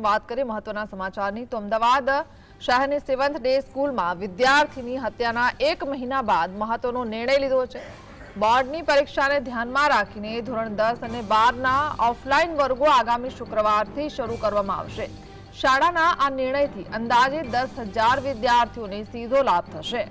વાત કરીએ મહત્વના સમાચારની તો અમદાવાદ શહેરની સેવન્થ ડે સ્કૂલમાં વિદ્યાર્થીની હત્યાના 1 મહિના બાદ મહત્વનો નિર્ણય લીધો છે। બોર્ડની પરીક્ષાને ધ્યાનમાં રાખીને ધોરણ 10 અને 12ના ઓફલાઈન વર્ગો આગામી શુક્રવારથી શરૂ કરવામાં આવશે। શાળાના આ નિર્ણયથી અંદાજે 10,000 વિદ્યાર્થીઓને સીધો લાભ થશે।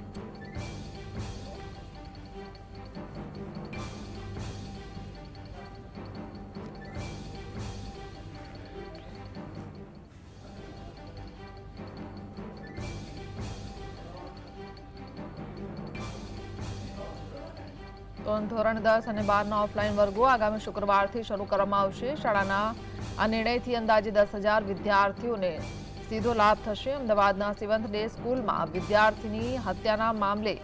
તો ધોરણ 10 અને 12ના ઓફલાઈન વર્ગો આગામી શુક્રવારથી શરૂ કરવામાં આવશે। શાળાના આ નિર્ણયથી અંદાજે 10,000 વિદ્યાર્થીઓને સીધો લાભ થશે। અમદાવાદના સેવન્થ ડે સ્કૂલમાં વિદ્યાર્થીની હત્યાના મામલે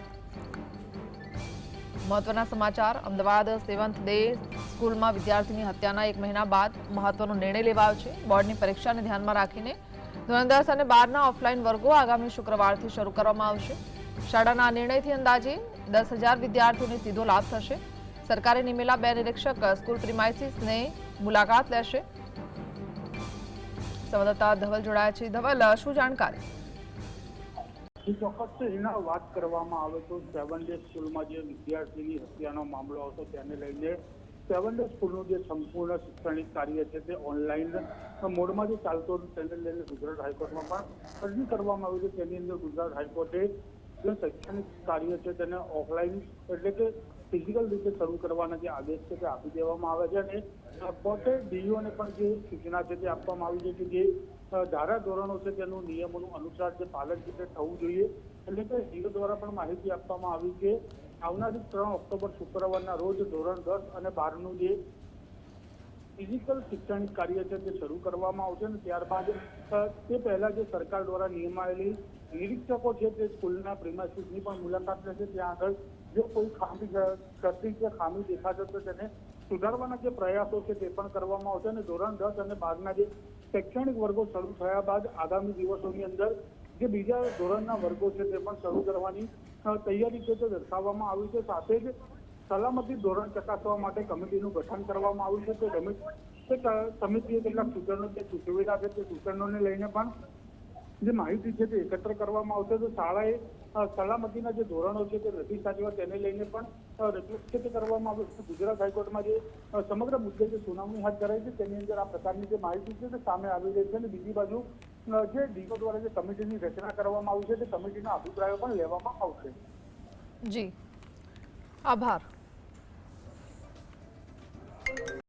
મહત્વના સમાચાર। અમદાવાદ સેવન્થ ડે સ્કૂલમાં વિદ્યાર્થીની હત્યાના 1 મહિના બાદ મહત્વનો નિર્ણય લેવાયો છે। બોર્ડની પરીક્ષાને ધ્યાનમાં રાખીને ધોરણ 10 અને 12ના ઓફલાઈન વર્ગો આગામી શુક્રવારથી શરૂ કરવામાં આવશે। શાળાના આ નિર્ણયથી અંદાજે 10,000 વિદ્યાર્થીઓને સીધો લાભ થશે। સરકારે નિમેલા 2 નિરીક્ષક સ્કૂલ પ્રિમાઇસીસને મુલાકાત લેશે। સંવાદદાતા ધવલ જોડાયા છે। ધવલ, શું જાણકારી? ચોક્કસ એના વાત કરવામાં આવે તો સેવન ડે સ્કૂલમાં જે વિદ્યાર્થીની હત્યાનો મામલો હતો તેને લઈને સેવન ડે સ્કૂલનું જે સંપૂર્ણ શૈક્ષણિક કાર્ય છે તે ઓનલાઈન મોડમાં જે ચાલતો હતું તેને લઈને ગુજરાત હાઈકોર્ટમાં પણ અરજી કરવામાં આવી છે। તેની અંદર ગુજરાત હાઈકોર્ટે જે શૈક્ષણિક કાર્ય છે તેને ઓફલાઈન એટલે કે ફિઝિકલ રીતે શરૂ કરવાના જે આદેશ છે તે આપી દેવામાં આવે છે અને કોર્ટે ડીઈઓને પણ જે સૂચના છે તે આપવામાં આવી છે કે જે ધારા ધોરણો છે તેનું નિયમોનું અનુસાર જે પાલન છે તે થવું જોઈએ। એટલે કે ડીઈઓ દ્વારા પણ માહિતી આપવામાં આવી કે આવનારી 3 ઓક્ટોબર શુક્રવારના રોજ ધોરણ 10 અને 12નું જે ફિઝિકલ શૈક્ષણિક કાર્ય છે તે શરૂ કરવામાં આવશે અને ત્યારબાદ તે પહેલા જે સરકાર દ્વારા નિયમાયેલી નિરીક્ષકો છે તે સ્કૂલના પ્રિમાઇસીસની પણ મુલાકાત લેશે। ત્યાં આગળ જો કોઈ ખામી કે ખામી દેખાશે તો તેને સુધારવાના જે પ્રયાસો છે તે પણ કરવામાં આવશે અને ધોરણ 10 અને 12ના જે શૈક્ષણિક વર્ગો શરૂ થયા બાદ આગામી દિવસોની અંદર જે બીજા ધોરણના વર્ગો છે તે પણ શરૂ કરવાની તૈયારી છે તે દર્શાવવામાં આવી છે। સાથે જ સલામતી ધોરણ ચકાસવા માટે કમિટીનું ગઠન કરવામાં આવ્યું છે। તે સમિતિએ કેટલાક સૂચનો જે સૂચવેલા છે તે સૂચનોને લઈને પણ જે માહિતી છે તે એકત્ર કરવામાં આવશે। તો શાળાએ સલામતીના જે ધોરણો છે તે નથી સાચવા તેને લઈને પણ રજૂઆત કરવામાં આવશે। ગુજરાત હાઈકોર્ટમાં જે સમગ્ર મુદ્દે જે સુનાવણી હાથ ધરાઈ છે તેની અંદર આ પ્રકારની જે માહિતી છે તે સામે આવી રહી છે અને બીજી બાજુ જે ડીઓ દ્વારા જે કમિટીની રચના કરવામાં આવી છે તે કમિટીના અભિપ્રાયો પણ લેવામાં આવશે। જી, આભાર।